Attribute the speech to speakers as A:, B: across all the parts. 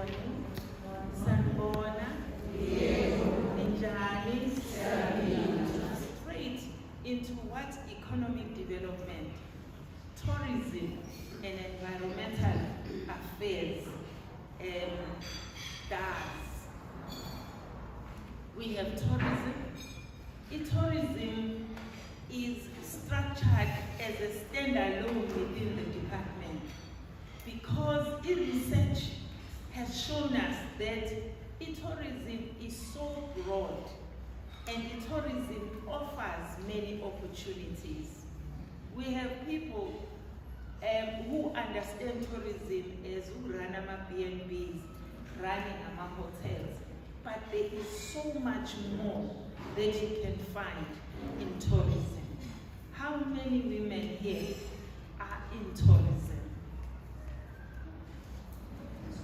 A: morning. Sanibona. Ninjani. Straight into what economic development, tourism, and environmental affairs does. We have tourism. Tourism is structured as a standalone within the department because research has shown us that tourism is so broad and tourism offers many opportunities. We have people who understand tourism as who run B&Bs, running hotels, but there is so much more that you can find in tourism. How many women here are in tourism?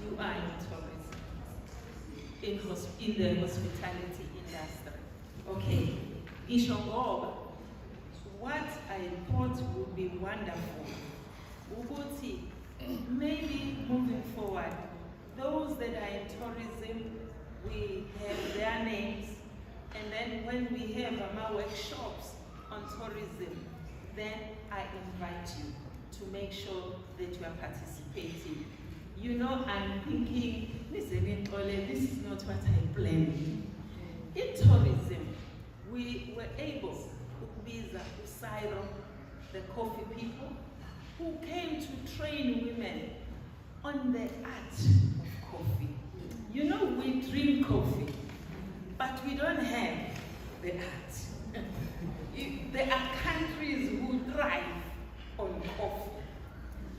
A: You are in tourism, in the hospitality industry. Okay, Ishogoba, what I thought would be wonderful, Ubuti, maybe moving forward, those that are in tourism, we have their names, and then when we have our workshops on tourism, then I invite you to make sure that you are participating. You know, I'm thinking, this is not what I planned. In tourism, we were able to visa Usairo, the coffee people, who came to train women on the art of coffee. You know, we drink coffee, but we don't have the art. There are countries who thrive on coffee.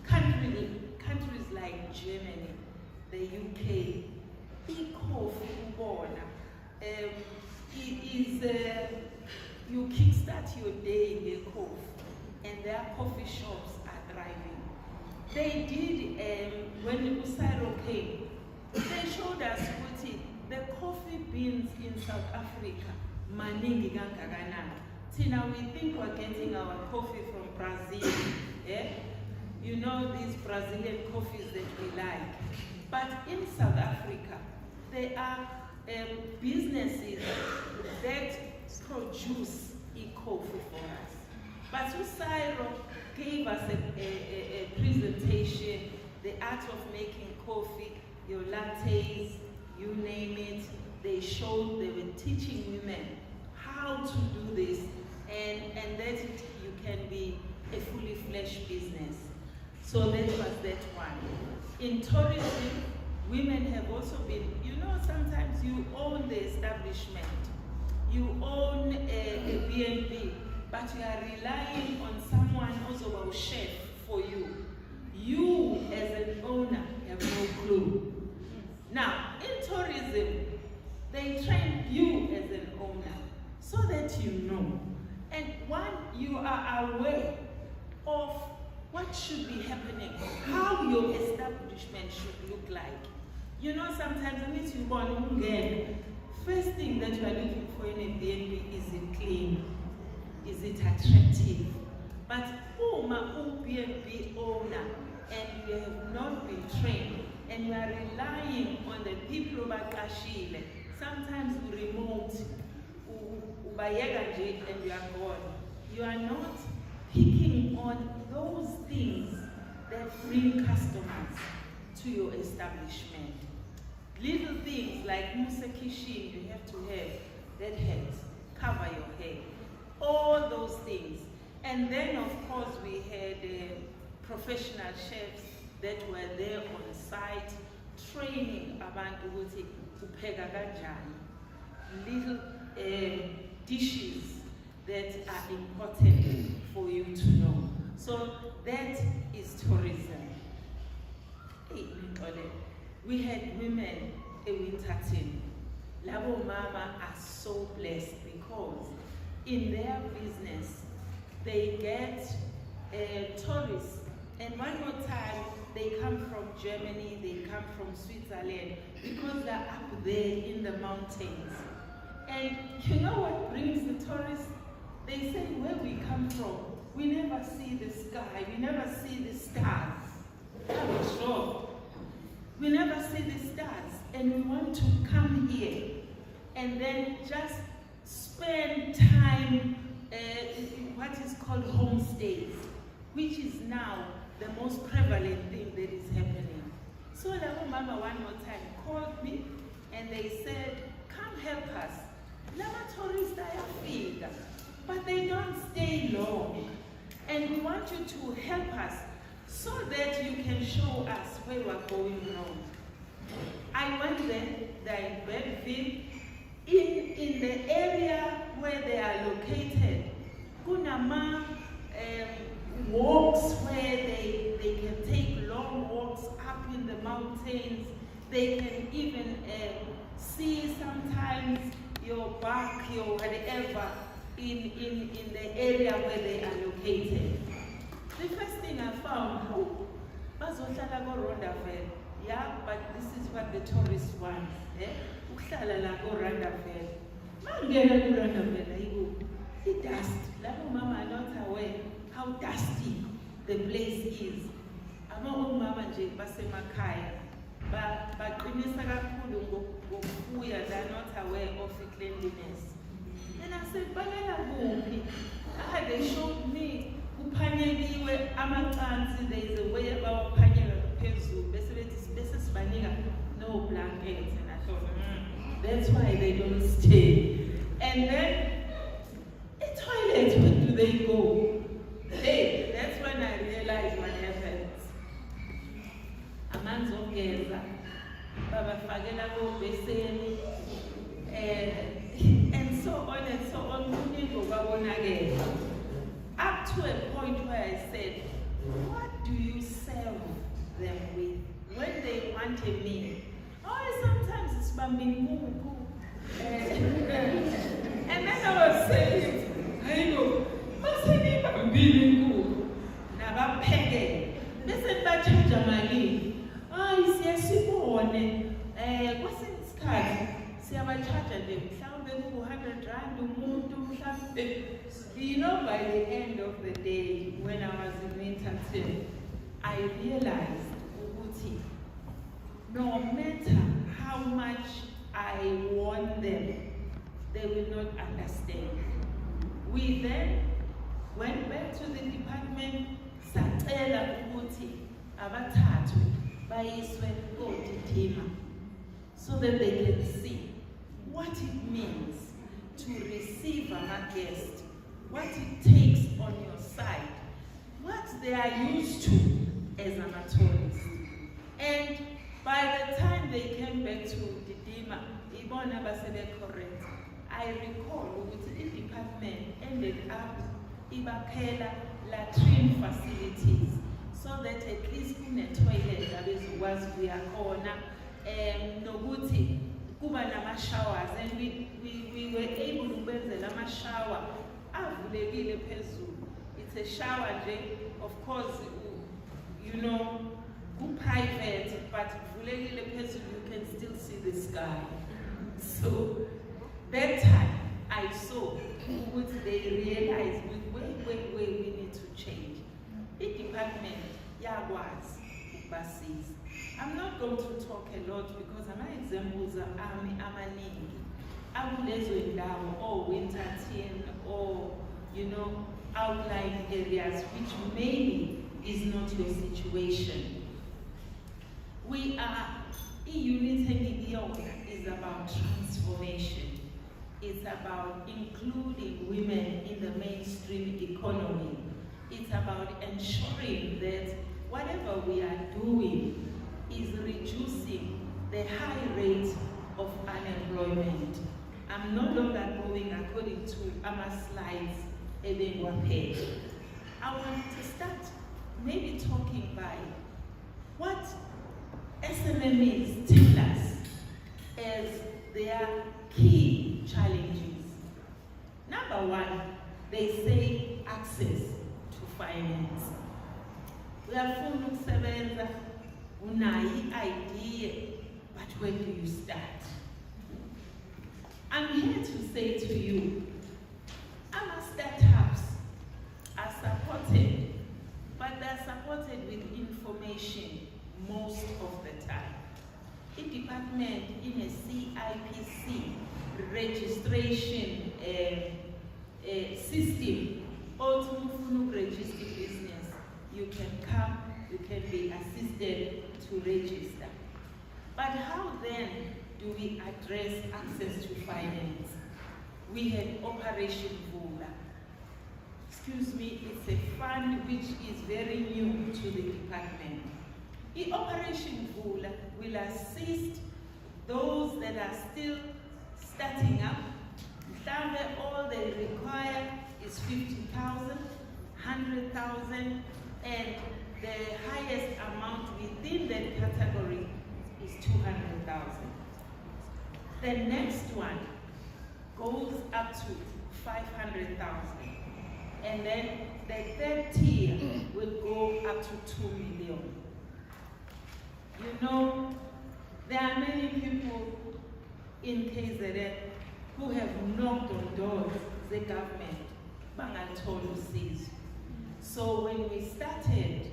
A: Countries like Germany, the UK, you kickstart your day in a coffee, and their coffee shops are thriving. They did, when Usairo came, they showed us the coffee beans in South Africa, maningi kangakanani. Now we think we're getting our coffee from Brazil. Yeah? You know these Brazilian coffees that we like. But in South Africa, there are businesses that produce e-coffee for us. But Usairo gave us a presentation, the art of making coffee, your lattes, you name it. They were teaching women how to do this, and that you can be a fully fledged business. So that was that one. In tourism, women have also been, you know, sometimes you own the establishment, you own a B&B, but you are relying on someone also a chef for you. You as an owner have no clue. Now, in tourism, they train you as an owner so that you know. And one, you are aware of what should be happening, how your establishment should look like. You know, sometimes when you want to first thing that you are looking for in a B&B, is it clean? Is it attractive? But B&B owner, and you have not been trained, and you are relying on the people bakashile. Sometimes we remote, and you are gone. You are not picking on those things that bring customers to your establishment. Little things like musekishin, you have to have that hat, cover your hair, all those things. And then of course we had professional chefs that were there on site training abantu ukuthi kupheka kanjani, little dishes that are important for you to know. So that is tourism. We had women in Winterton. Labo Mama are so blessed because in their business they get tourists, and one more time they come from Germany, they come from Switzerland, because they're up there in the mountains. And you know what brings the tourists? They say where we come from, we never see the sky, we never see the stars. I'm sure. We never see the stars, and we want to come here and then just spend time what is called homestays, which is now the most prevalent thing that is happening. So Labo Mama one more time called me and they said, come help us. Lama tourists are fika, but they don't stay long. And we want you to help us so that you can show us where we're going wrong. I went there, they're in Belleville, in the area where they are located. Kunama walks where they can take long walks up in the mountains. They can even see sometimes your back, your whatever, in the area where they are located. The first thing I found, yeah, but this is what the tourists want. The dust. Mama are not aware how dusty the place is. Ama mama nje basemakhaya baqinisa kakhulu ngokufuya, they are not aware of the cleanliness. And I said, balala kuphi? They showed me kuphanyeliwe amacansi, there is a way abawaphanyela phezulu bese sibanika no blankets, and I thought, that's why they don't stay. And then the toilet, where do they go? Hey, that's when I realized what happens. Amanzi ogeza, babafakela kobheseni, and so on and so on. Up to a point where I said, what do you serve them with when they want a meal? Oh, sometimes it's bambinguku. And then I was saying, I know, what's the name of bambinguku? Nabapege. Listen, bachaja mali. Ah, yes, you want what's in this card? Siyabachaja them. You know, by the end of the day, when I was in Winterton, I realized, no matter how much I want them, they will not understand. We then went back to the department, sacela ukuthi abathathu bayiswe kodidima, so that they can see what it means to receive a guest, what it takes on your side, what they are used to as an tourist. And by the time they came back to Didima, Ibona Basebe correct, I recall with the department ended up Ibakela latrine facilities, so that at least in a toilet that was we are corner Noguti. Kuba nama showers, and we were able to build the nama shower. It's a shower, of course, you know, private, but you can still see the sky. So that time I saw what they realized, wait, we need to change. The department, Yagwas, Basis. I'm not going to talk a lot because my examples are amaningi. Abulezo indawo or Winterton or, you know, outlying areas which maybe is not your situation. We are, Unity is about transformation. It's about including women in the mainstream economy. It's about ensuring that whatever we are doing is reducing the high rate of unemployment. I'm no longer going according to Ama's slides, I want to start maybe talking by what SMMEs tell us as their key challenges. Number one, they say access to finance. We are full of seven. Unai idea, but where do you start? I'm here to say to you, our startups are supported, but they're supported with information most of the time. department in a CIPC registration system. Also, if register business, you can come, you can be assisted to register. But how then do we address access to finance? We had Operation Vula. Excuse me, it's a fund which is very new to the department. The Operation Vula will assist those that are still starting up. All they require is 50,000, 100,000, and the highest amount within that category is 200,000. The next one goes up to 500,000. And then the third tier will go up to 2 million. You know, there are many people in KZN who have knocked on doors, the government, bangathola usizo. So when we started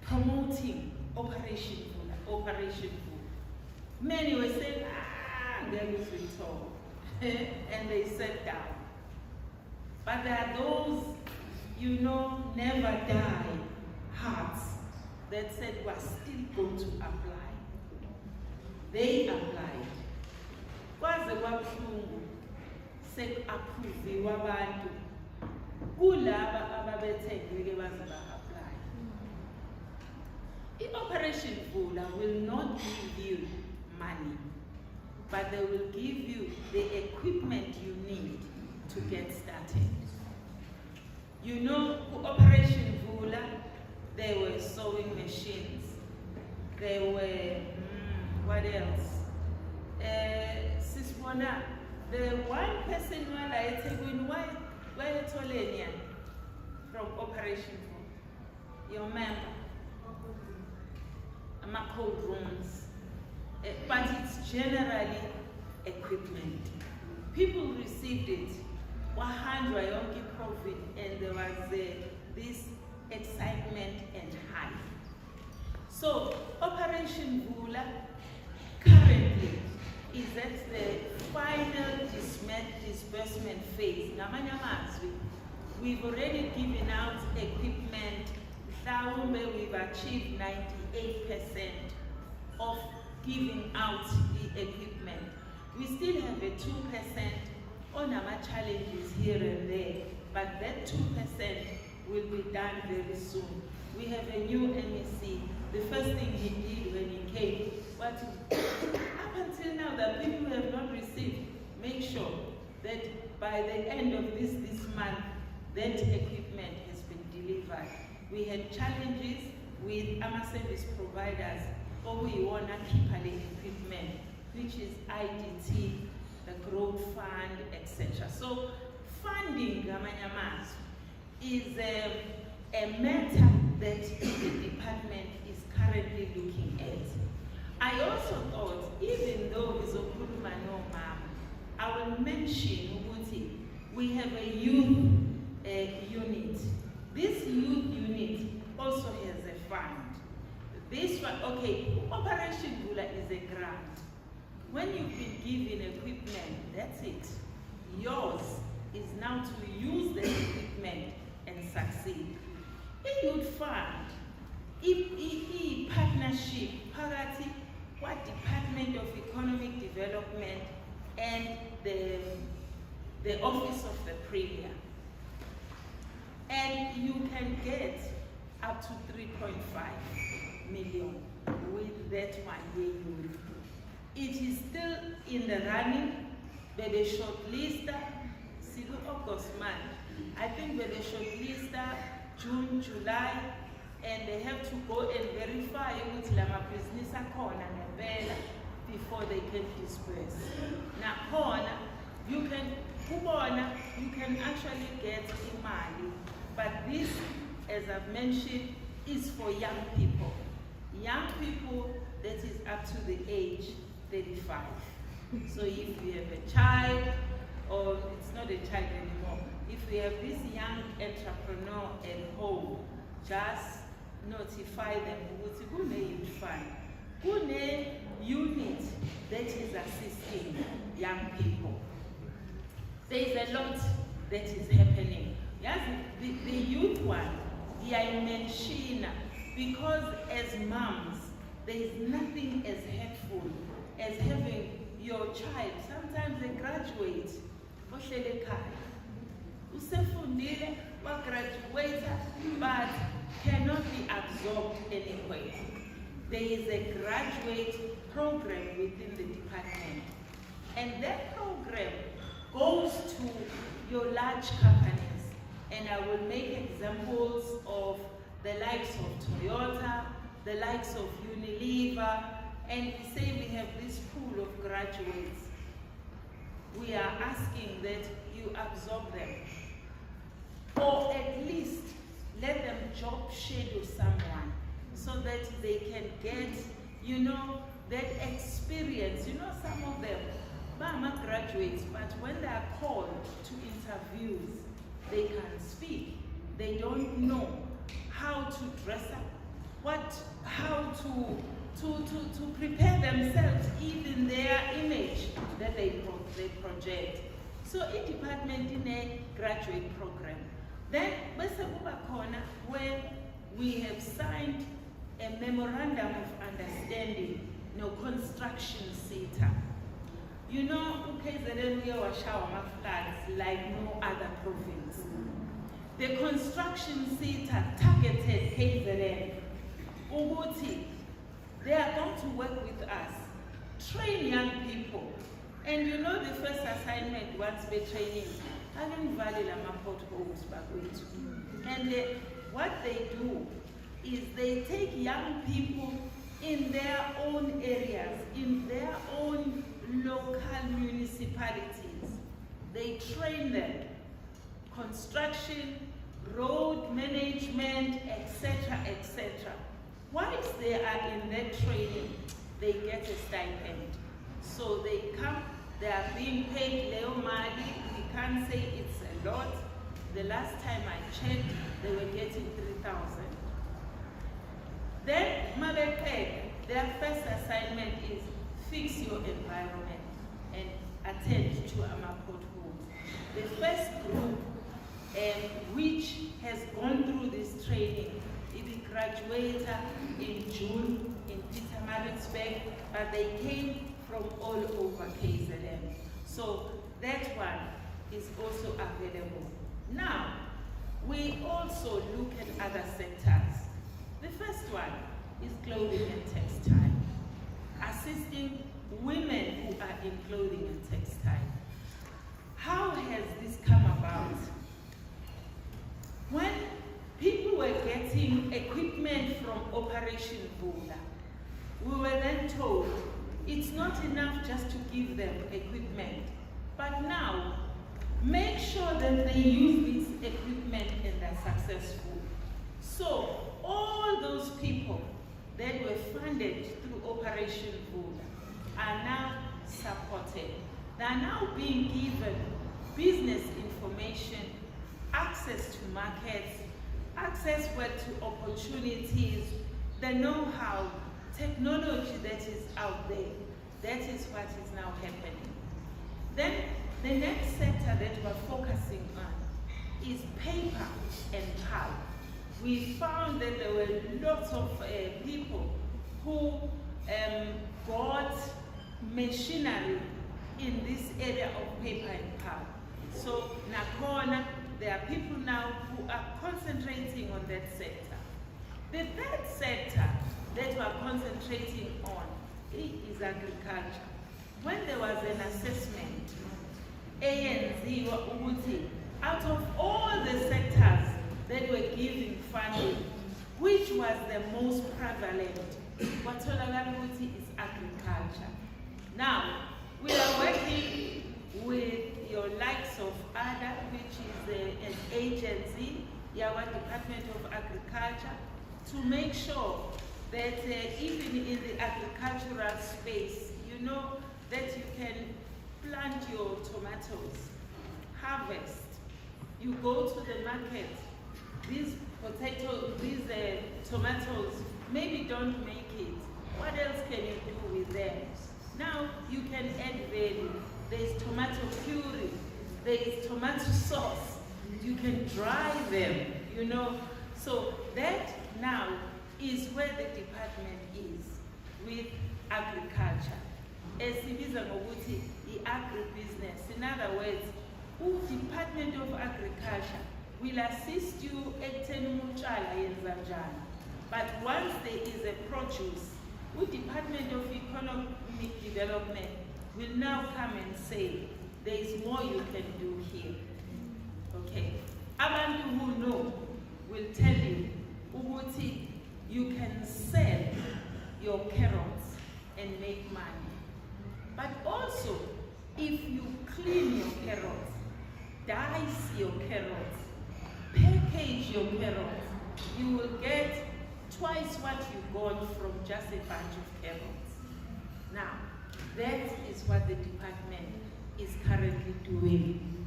A: promoting Operation Vula, many were saying, there is talk, and they sat down. But there are those, you know, never die hearts that said we're still going to apply. They applied. Kwaze kwabuhlungu sek-approve wabantu kulaba ababethekile baze ba-apply. I-Operation Vula will not give you money, but they will give you the equipment you need to get started. You know, Operation Vula, there were sewing machines, there were, what else? Sisbona, the one person when I said, where Tolenia from Operation Vula, your member, cold rooms, but it's generally equipment. People received it. 100 Yonki profit, and there was this excitement and hype. So Operation Vula currently is at the final disbursement phase. We've already given out equipment. We've achieved 98% of giving out the equipment. We still have a 2% on our challenges here and there, but that 2% will be done very soon. We have a new MEC. The first thing he did when he came, but up until now, the people who have not received, make sure that by the end of this month, that equipment has been delivered. We had challenges with our service providers, or we want to keep our equipment, which is IDT, the growth fund, etc. So funding, is a matter that the department is currently looking at. I also thought, even though it's Okuruma no Mama, I will mention Uguti, we have a youth unit. This youth unit also has a fund. This one, okay, Operation Vula is a grant. When you've been given equipment, that's it. Yours is now to use the equipment and succeed. A youth fund, if partnership, Parati, what Department of Economic Development and the Office of the Premier. And you can get up to 3.5 million with that one where you. It is still in the running, but the shortlister, August month. I think by the shortlister, June, July, and they have to go and verify with Lama business before they can disperse. Now, you can actually get imali, but this, as I've mentioned, is for young people. Young people that is up to the age 35. So if you have a child, or it's not a child anymore, if we have this young entrepreneur at home, just notify them, Gune unit There's a lot that is happening. Yes, the youth one, I mention because as moms, there is nothing as hurtful as having your child. Sometimes they graduate, usefundile, graduate, but cannot be absorbed anywhere. There is a graduate program within the department, and that program goes to your large companies, and I will make examples of the likes of Toyota, the likes of Unilever, and we say we have this pool of graduates. We are asking that you absorb them, or at least let them job schedule someone so that they can get, that experience. Some of them, Bama graduates, but when they are called to interviews, they can't speak. They don't know how to dress up, how to prepare themselves, even their image that they project. So in department in a graduate program, then when we have signed a memorandum of understanding, construction setup. KZN was shower floods like no other province. The construction setup targeted KZN. Uguti, they are going to work with us, train young people. And the first assignment once we're training, I didn't value my potholes back with. And what they do is they take young people in their own areas, in their own local municipalities. They train them, construction, road management, etc., etc. Whilst they are in that training, they get a stipend. So they come, they are being paid Leo Mali. We can't say it's a lot. The last time I checked, they were getting 3,000. Then their first assignment is fix your environment and attend to our potholes. The first group which has gone through this training, it graduated in June in Pietermaritzburg, but they came from all over KZN. So that one is also available. Now, we also look at other sectors. The first one is clothing and textile, assisting women who are in clothing and textile. How has this come about? When people were getting equipment from Operation Bula, we were then told it's not enough just to give them equipment, but now make sure that they use this equipment and they're successful. So all those people that were funded through Operation Bula are now supported. They are now being given business information, access to markets, access to opportunities, the know-how, technology that is out there. That is what is now happening. Then the next sector that we're focusing on is paper and pulp. We found that there were lots of people who got machinery in this area of paper and pulp. So Nakona, there are people now who are concentrating on that sector. The third sector that we're concentrating on is agriculture. When there was an assessment, ANC were Uguti, out of all the sectors that were giving funding, which was the most prevalent, Watolagaluti is agriculture. Now, we are working with your likes of ADA, which is an agency, Yawa Department of Agriculture, to make sure that even in the agricultural space, you know that you can plant your tomatoes, harvest, you go to the market, these tomatoes maybe don't make it. What else can you do with them? Now you can add value. There's tomato puree, there is tomato sauce. You can dry them, you know. So that now is where the department is with agriculture. Esibiza ngokuthi i-agribusiness. In other words, the Department of Agriculture will assist you ekutheni umutshala yenza njani. But once there is a produce, the Department of Economic Development will now come and say, there is more you can do here. Okay. Abantu who know will tell you, ukuthi, you can sell your carrots and make money. But also, if you clean your carrots, dice your carrots, package your carrots, you will get twice what you got from just a bunch of carrots. Now, that is what the department is currently doing.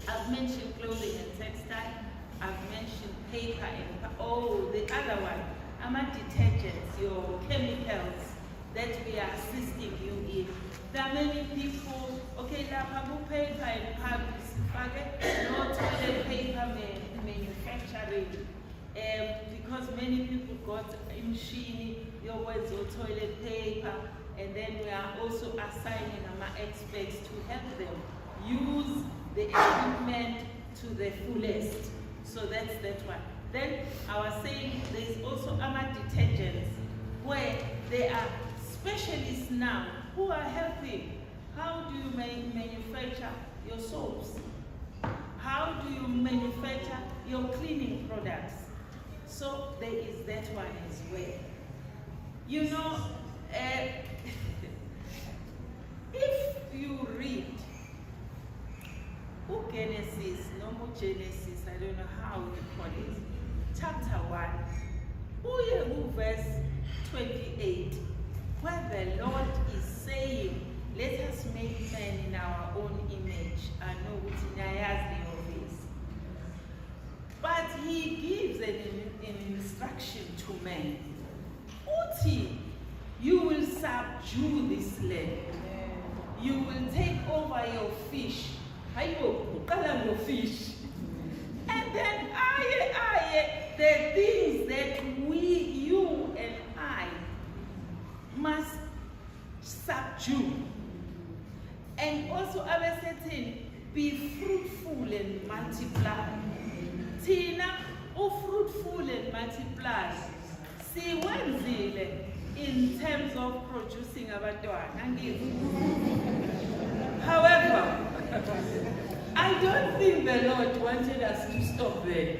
A: I've mentioned clothing and textile, I've mentioned paper and the other one, detergents, your chemicals that we are assisting you in. There are many people, okay, paper and no toilet paper manufacturing, because many people got a machine, your words or toilet paper, and then we are also assigning our experts to help them use the equipment to the fullest. So that's that one. Then I was saying there's also detergents where there are specialists now who are helping. How do you manufacture your soaps? How do you manufacture your cleaning products? So there is that one as well. You know, if you read Genesis, Genesis, I don't know how you call it, chapter 1, verse 28, where the Lord is saying, let us make man in our own image and know which is of his. But he gives an instruction to man. Uti, you will subdue this land. You will take over your fish. Your fish. And then the things that you and I must subdue. And also other setting, be fruitful and multiply. Tina, fruitful and multiply. See, wenzile in terms of producing abantwana. However, I don't think the Lord wanted us to stop there.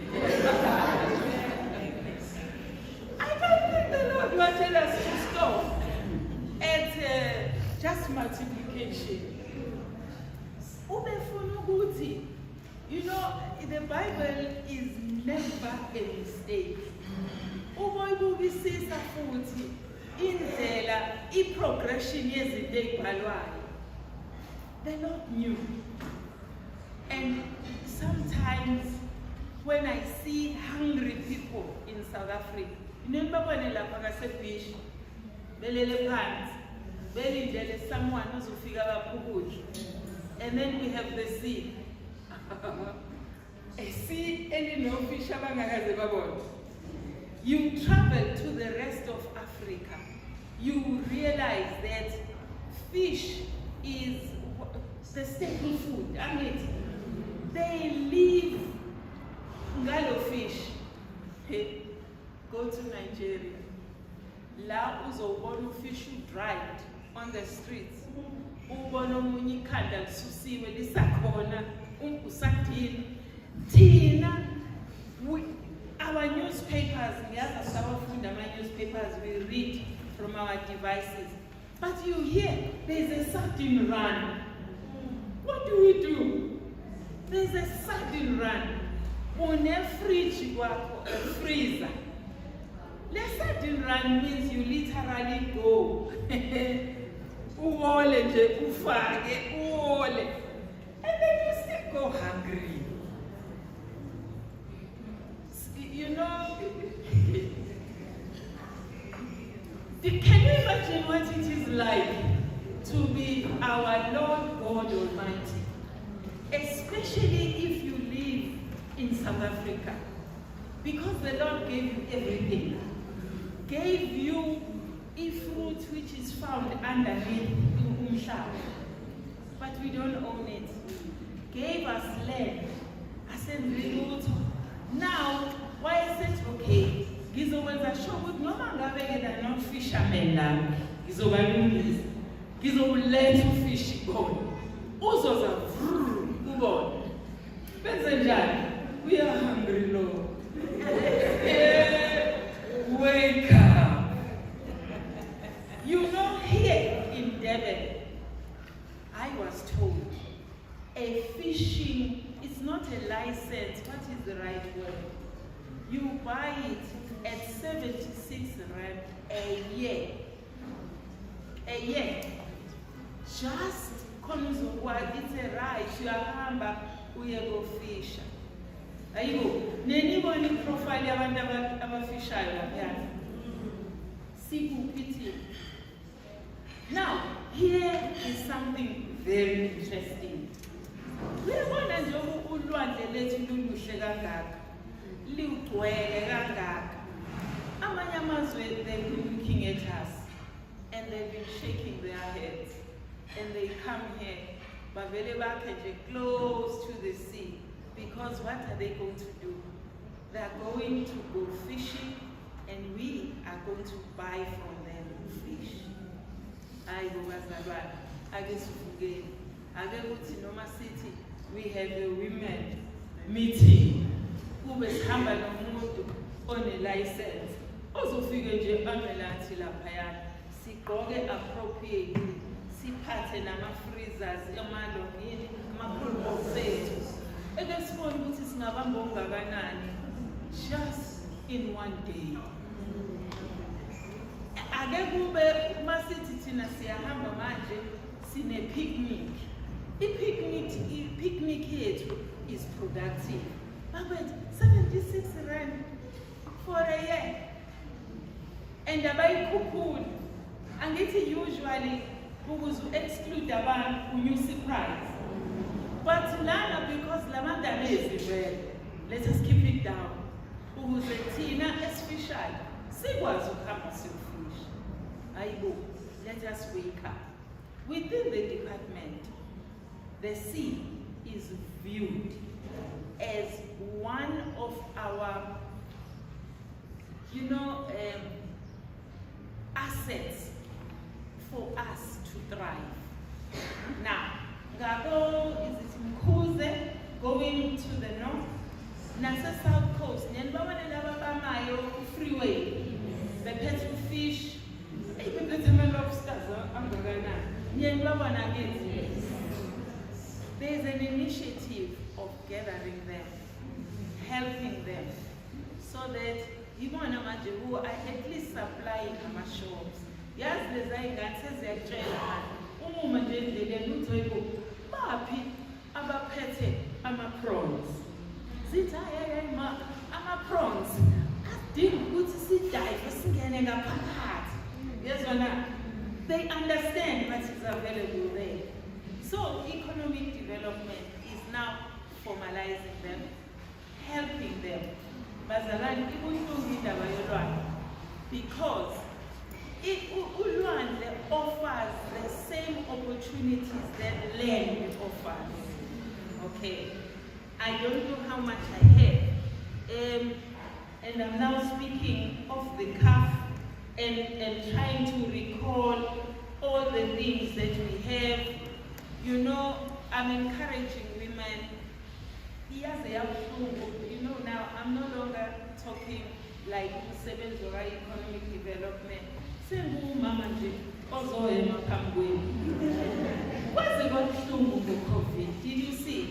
A: I don't think the Lord wanted us to stop at just multiplication. You know, the Bible is never a mistake. Progression the Lord knew. And sometimes when I see hungry people in South Africa, someone who's figure out, and then we have the sea. A sea, any no fish. You travel to the rest of Africa, you realize that fish is the staple food. I mean, they live ngalo fish. Hey, go to Nigeria. La uzobona fish dried on the streets. Ubona omunye ikhanda lisusiwe lisakhona usakthini. Thina our newspapers, newspapers we read from our devices. But you hear there's a sudden run. What do we do? There's a sudden run. On a fridge, a freezer. The sudden run means you literally go. And then you still go hungry. You know, can you imagine what it is like to be our Lord God Almighty? especially if you live in South Africa, because the Lord gave you everything. Gave you a fruit which is found underneath umhlaba, but we don't own it. Gave us land. I said, now, why is it okay? Ngizokwenza sure ukuthi noma ngabe ke not fishermen la, ngizobalungisa. Ngizokuletha ufish khona. Uzoza ubone. Benze njani? We are hungry, Lord. Wake up. You know, here in Durban, I was told a fishing is not a license. What is the right word? You buy it at 76 rand a year. A year. Just comes what it's a right. You are hamba, we go fish. Ayibo, nenibona iprofile yabantu abafishayo lapha. Sikuphi. Now, here is something very interesting. Uyabona nje ulwandle lethu luluhle kangaka. Ligcwele kangaka. Amanye amazwe they've been looking at us and they've been shaking their heads. And they come here, but very back close to the sea. Because what are they going to do? They are going to go fishing, and we are going to buy from them fish. I go bazalwane, ake sivuke, ake kuthi noma sithi we have a women meeting. Kube sihamba nomuntu one license. Ozofike nje ambulance laphaya. Sigqoke appropriately. Siphathe nama freezers, amalongini, ama-cool box ethu. Eke sibone ukuthi singabamba ongakanani just in one day. Ake kube masithi thina siyahamba manje sine picnic. I-picnic yethu is productive. But 76 rand for a year. And abayikhuphula. Angithi usually ukuze exclude abantu unyuse price. But lana because lamanda is well, let us keep it down. Ukuze thina especially sikwazi ukuhamba sifish. Ayibo, let us wake up. Within the department, the sea is viewed as one of our, assets for us to thrive. Now, Gabo is it Khosi going to the north, Nasa South Coast, Nyanbamanelabamayo freeway, the petrol fish, even the lobsters, there's an initiative of gathering them, helping them, so that you want to imagine who are at least supplying our shops. Yes, there's a guy says they're abaphethe ama-prawns. Zithi ama-prawns adinga ukuthi sidive singene ngaphakathi. Yezona, they understand what is available there. So economic development is now formalizing them, helping them. Bazalwane ibuhlungu indaba yolwandle because ulwandle offers the same opportunities that land offers. Okay, I don't know how much I have, and I'm now speaking off the cuff and trying to recall all the things that we have. You know, I'm encouraging women. Yes, they have now I'm no longer talking like seven or economic development. Mama what's about COVID? Did you see?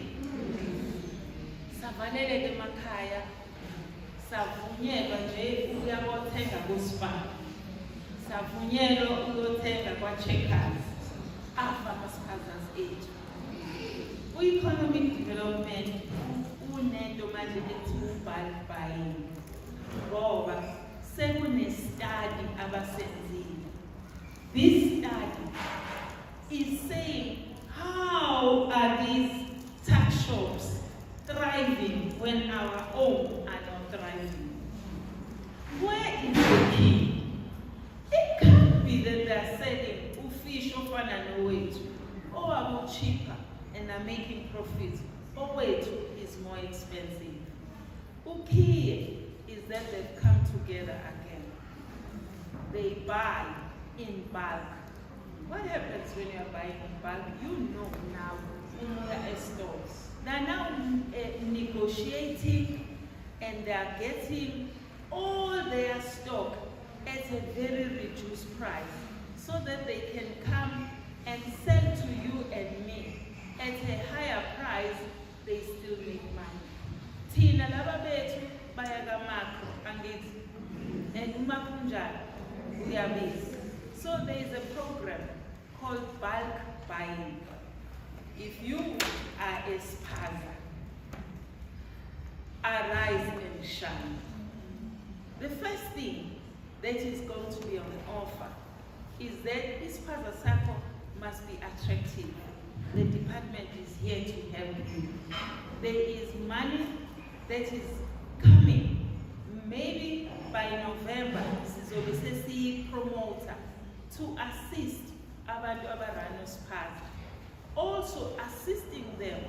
A: Savanele de Makaya, Savunyelo nje uyabothenga kuspa. Savunyelo uyothenga kwa checkers. Afa masiphaza's age. Economic development unento manje ethi bulk buying. Ngoba sekune-study abasenzile. This study is saying how are these tax are selling fish ofana nowethu, owabo cheaper and are making profits. Owethu is more expensive. Ukiye is that they've come together again. They buy in bulk. What happens when you are buying in bulk? You know now, stores. They're now negotiating and they are getting all their stock at a very reduced price so that they can come and sell to you and me at a higher price. They still make money. Tina laba bethu bayaga makro angithi and umakunjani uyabiza. So there is a program called bulk buying. If you are a spaza, arise and shine. The first thing that is going to be on offer is that ispaza sako must be attractive. The department is here to help you. There is money that is coming. Maybe by November, sizobe sesiyi promoter to assist abantu abarana spaza. Also assisting them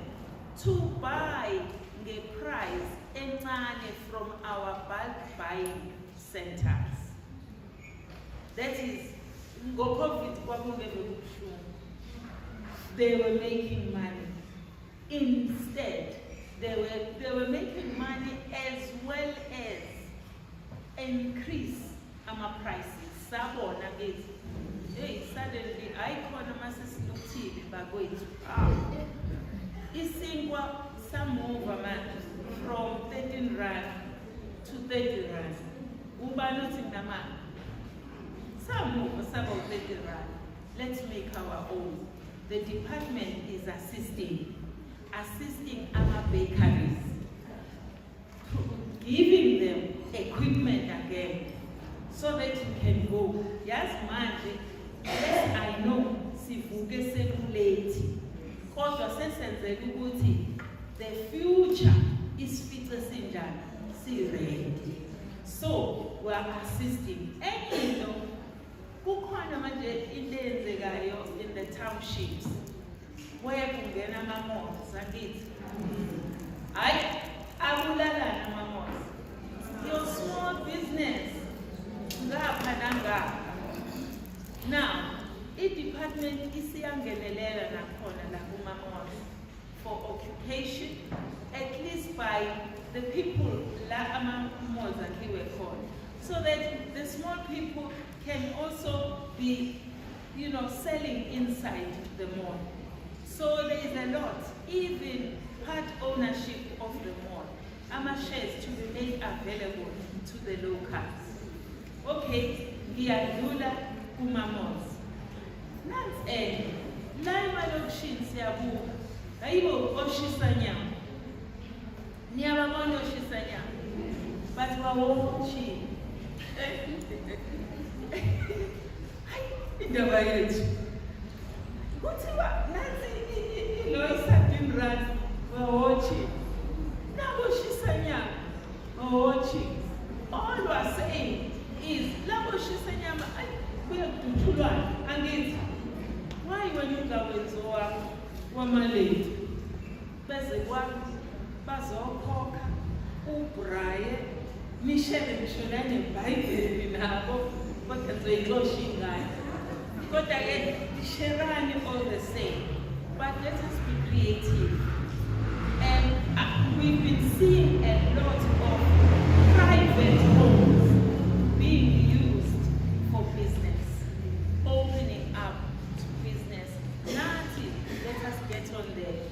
A: to buy the price encane from our bulk buying centers. That is, ngo-COVID they were making money. Instead, they were making money as well as increase our prices. Sabona is, hey, suddenly I call them as a TV bagwethu. Isingwa some over man from 13 rand to 30 rand. Uba nothing na man. Some over about 30 rand. Let's make our own. The department is assisting our bakeries, giving them equipment again so that you can go. Yes, manje, yes, I know, sivuke sekulate. Kodwa sesenzele ukuthi the future is fitter sinjani, si ready. So we are assisting. And you know, kukhona manje into eyenzekayo in the townships where kungena ama-malls akithi. Hayi, abulalana ama-malls. Your small business ngapha nangapha. Now, i-department isiyangenelela nakhona la kuma-malls for occupation, at least by the people la ama-malls akhiwe khona, so that the small people can also be, you know, selling inside the mall. So there is a lot, even part ownership of the mall. Shares to be made available to the locals. Okay, ngiyadlula kuma-malls. Nansi la emalokishini siyabuka. Hayibo oshisa nyama. Niyababona oshisa nyama. But wawochi. Indaba yethu. Kuthiwa nansi lo i-13 rand wawochi. Nabo oshisa nyama. Wawochi. All we are saying is labo oshisa nyama kuyakudutshulwana angithi. Why when you go wenziwa wamalady beze kwakho bazokhokha uBraye Michelle ngishona neBhayibheli nabo kodwa ngizoyixosha ngayo. Kodwa ke sherani all the same. But let us be creative. And we've been seeing a lot of private homes being used for business, opening up to business. Nati, let us get on there.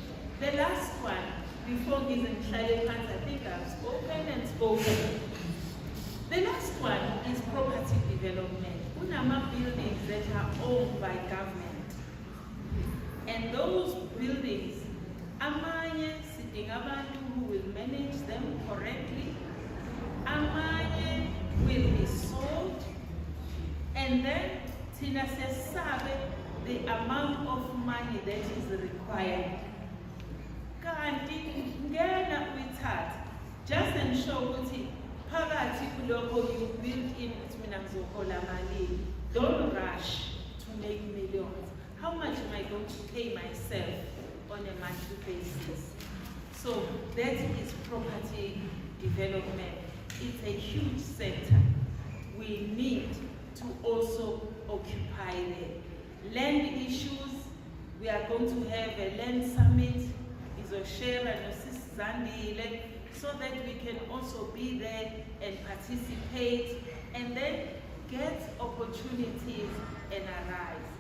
A: The last one, before giving Shale Pants, I think I've spoken and spoken. The last one is property development. Unama buildings that are owned by government. And those buildings, amanye sitting abantu who will manage them correctly, amanye will be sold, and then Tina says, sabe the amount of money that is required. Kanti ngena uyithatha, just ensure ukuthi phakathi kulokho you build in mina ngizohola malini. Don't rush. make millions. How much am I going to pay myself on a monthly basis? So that is property development. It's a huge sector. We need to also occupy there. Land issues, we are going to have a land summit, so that we can also be there and participate and then get opportunities and arise.